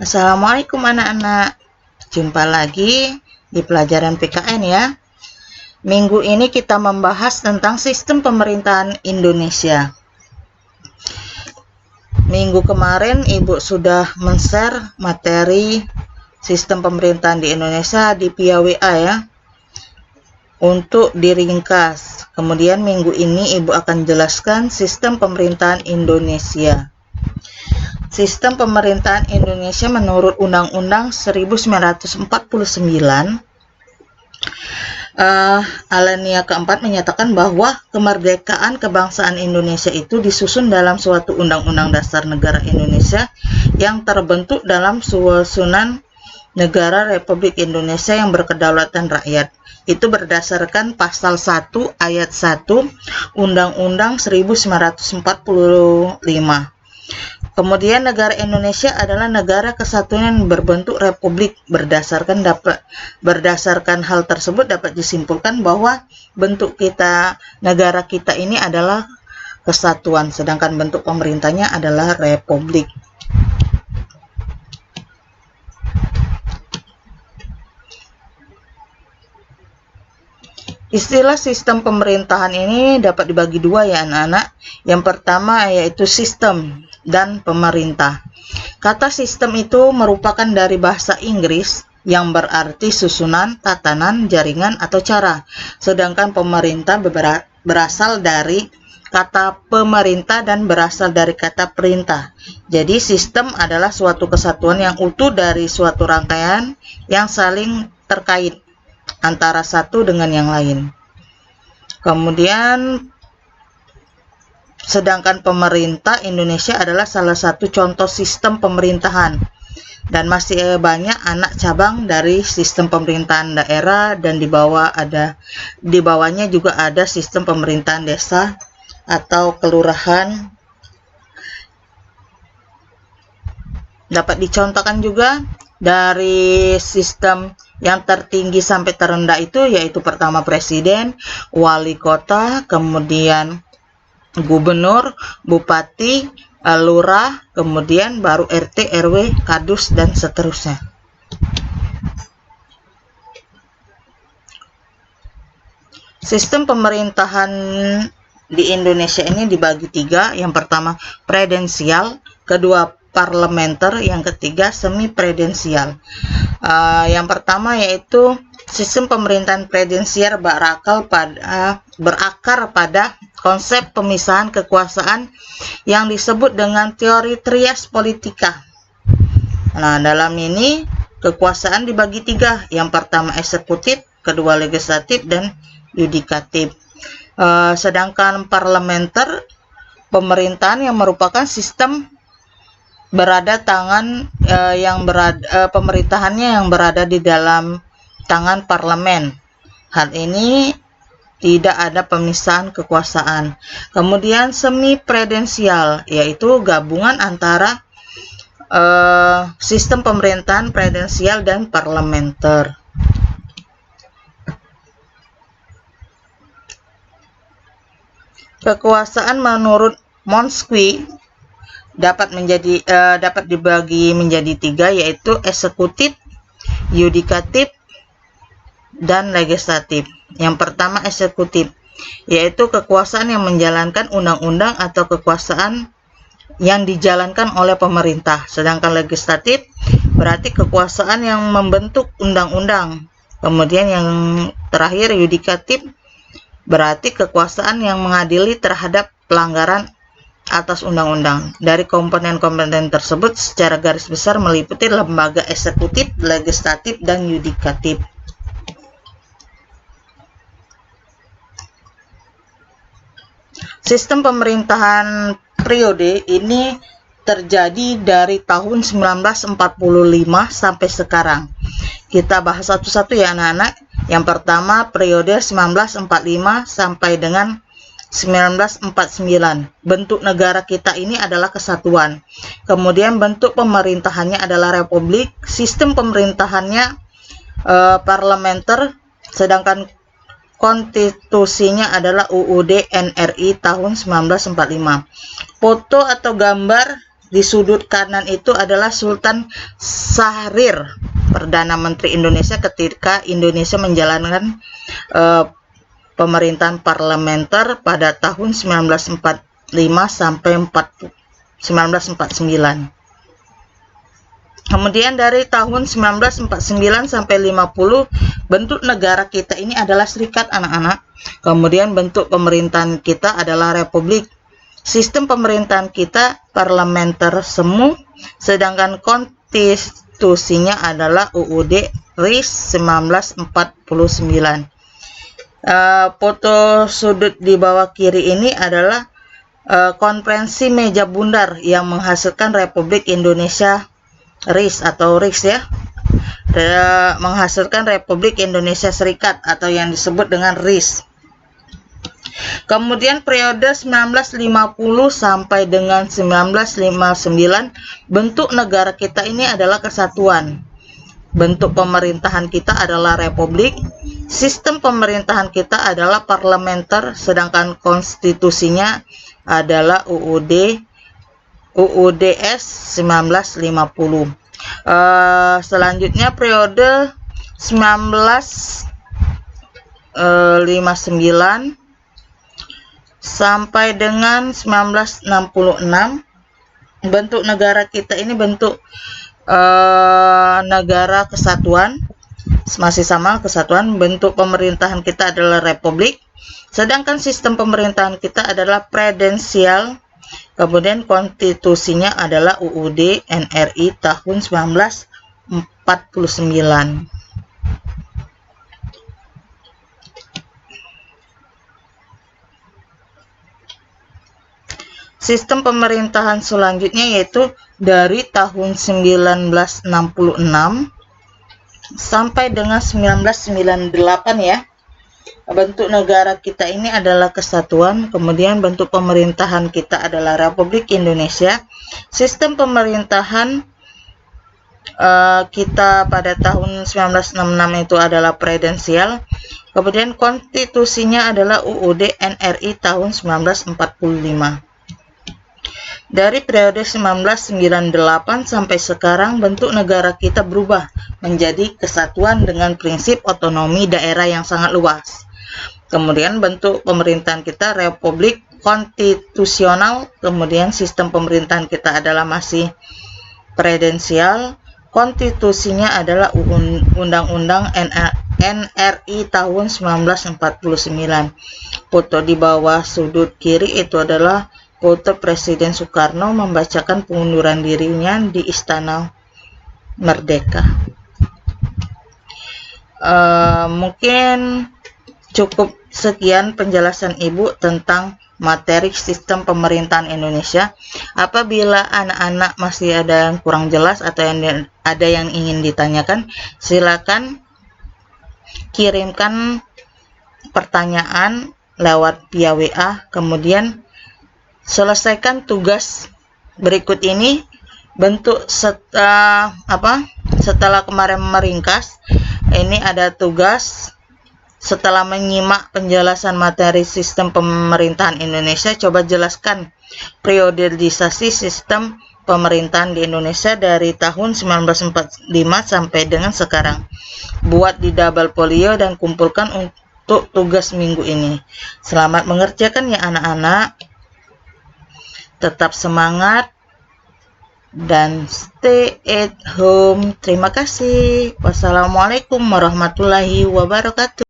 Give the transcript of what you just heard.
Assalamualaikum anak-anak. Jumpa lagi di pelajaran PKN ya. Minggu ini kita membahas tentang sistem pemerintahan Indonesia. Minggu kemarin Ibu sudah men-share materi sistem pemerintahan di Indonesia di via WA ya. Untuk diringkas. Kemudian minggu ini Ibu akan jelaskan sistem pemerintahan Indonesia. Sistem pemerintahan Indonesia menurut Undang-Undang 1949 alinea keempat menyatakan bahwa kemerdekaan kebangsaan Indonesia itu disusun dalam suatu Undang-Undang Dasar Negara Indonesia yang terbentuk dalam susunan Negara Republik Indonesia yang berkedaulatan rakyat. Itu berdasarkan pasal 1 ayat 1 Undang-Undang 1945. Kemudian negara Indonesia adalah negara kesatuan yang berbentuk republik. Berdasarkan hal tersebut dapat disimpulkan bahwa bentuk negara kita ini adalah kesatuan, sedangkan bentuk pemerintahnya adalah republik. Istilah sistem pemerintahan ini dapat dibagi dua ya anak-anak. Yang pertama yaitu sistem dan pemerintah. Kata sistem itu merupakan dari bahasa Inggris yang berarti susunan, tatanan, jaringan, atau cara. Sedangkan pemerintah berasal dari kata pemerintah dan berasal dari kata perintah. Jadi sistem adalah suatu kesatuan yang utuh dari suatu rangkaian yang saling terkait antara satu dengan yang lain. Kemudian sedangkan pemerintah Indonesia adalah salah satu contoh sistem pemerintahan dan masih banyak anak cabang dari sistem pemerintahan daerah, dan di bawahnya juga ada sistem pemerintahan desa atau kelurahan. Dapat dicontohkan juga dari sistem yang tertinggi sampai terendah itu yaitu pertama presiden, wali kota, kemudian gubernur, bupati, lurah, kemudian baru RT, RW, kadus, dan seterusnya. Sistem pemerintahan di Indonesia ini dibagi tiga. Yang pertama presidensial, kedua parlementer, yang ketiga semi presidensial. Yang pertama yaitu sistem pemerintahan presidensial berakar pada konsep pemisahan kekuasaan yang disebut dengan teori trias politika. Nah, dalam ini kekuasaan dibagi tiga. Yang pertama eksekutif, kedua legislatif, dan yudikatif. Sedangkan parlementer, pemerintahan yang merupakan sistem pemerintahannya yang berada di dalam tangan parlemen. Hal ini tidak ada pemisahan kekuasaan. Kemudian semi presidensial yaitu gabungan antara sistem pemerintahan presidensial dan parlementer. Kekuasaan menurut Montesquieu dapat dibagi menjadi tiga, yaitu eksekutif, yudikatif, dan legislatif. Yang pertama eksekutif, yaitu kekuasaan yang menjalankan undang-undang atau kekuasaan yang dijalankan oleh pemerintah. Sedangkan legislatif berarti kekuasaan yang membentuk undang-undang. Kemudian yang terakhir yudikatif berarti kekuasaan yang mengadili terhadap pelanggaran atas undang-undang. Dari komponen-komponen tersebut secara garis besar meliputi lembaga eksekutif, legislatif, dan yudikatif. Sistem pemerintahan periode ini terjadi dari tahun 1945 sampai sekarang. Kita bahas satu-satu ya anak-anak. Yang pertama periode 1945 sampai dengan 1949. Bentuk negara kita ini adalah kesatuan. Kemudian bentuk pemerintahannya adalah republik. Sistem pemerintahannya parlementer. Sedangkan konstitusinya adalah UUD NRI tahun 1945. Foto atau gambar di sudut kanan itu adalah Sultan Syahrir, Perdana Menteri Indonesia ketika Indonesia menjalankan pemerintahan parlementer pada tahun 1945 sampai 1949. Kemudian dari tahun 1949 sampai 50, bentuk negara kita ini adalah serikat, anak-anak. Kemudian bentuk pemerintahan kita adalah republik. Sistem pemerintahan kita parlementer semu, sedangkan konstitusinya adalah UUD RIS 1949. Foto sudut di bawah kiri ini adalah konferensi meja bundar yang menghasilkan Republik Indonesia RIS atau RIS ya, menghasilkan Republik Indonesia Serikat atau yang disebut dengan RIS. Kemudian periode 1950 sampai dengan 1959, bentuk negara kita ini adalah kesatuan. Bentuk pemerintahan kita adalah republik. Sistem pemerintahan kita adalah parlementer, sedangkan konstitusinya adalah UUDS 1950. Selanjutnya periode 1959 sampai dengan 1966, bentuk negara kita ini bentuk negara kesatuan, masih sama kesatuan. Bentuk pemerintahan kita adalah republik, sedangkan sistem pemerintahan kita adalah presidensial. Kemudian konstitusinya adalah UUD NRI tahun 1949. Sistem pemerintahan selanjutnya yaitu dari tahun 1966 sampai dengan 1998 ya. Bentuk negara kita ini adalah kesatuan, kemudian bentuk pemerintahan kita adalah Republik Indonesia. Sistem pemerintahan kita pada tahun 1966 itu adalah presidensial. Kemudian konstitusinya adalah UUD NRI tahun 1945. Dari periode 1998 sampai sekarang, bentuk negara kita berubah menjadi kesatuan dengan prinsip otonomi daerah yang sangat luas. Kemudian bentuk pemerintahan kita republik konstitusional, kemudian sistem pemerintahan kita adalah masih presidensial, konstitusinya adalah Undang-Undang NRI tahun 1949. Foto di bawah sudut kiri itu adalah foto Presiden Soekarno membacakan pengunduran dirinya di Istana Merdeka. Mungkin cukup sekian penjelasan Ibu tentang materi sistem pemerintahan Indonesia. Apabila anak-anak masih ada yang kurang jelas atau ada yang ingin ditanyakan, silakan kirimkan pertanyaan lewat via WA. Kemudian selesaikan tugas berikut ini. Bentuk setelah kemarin meringkas, ini ada tugas setelah menyimak penjelasan materi sistem pemerintahan Indonesia. Coba jelaskan periodisasi sistem pemerintahan di Indonesia dari tahun 1945 sampai dengan sekarang. Buat di double folio dan kumpulkan untuk tugas minggu ini. Selamat mengerjakan ya anak-anak. Tetap semangat dan stay at home. Terima kasih. Wassalamualaikum warahmatullahi wabarakatuh.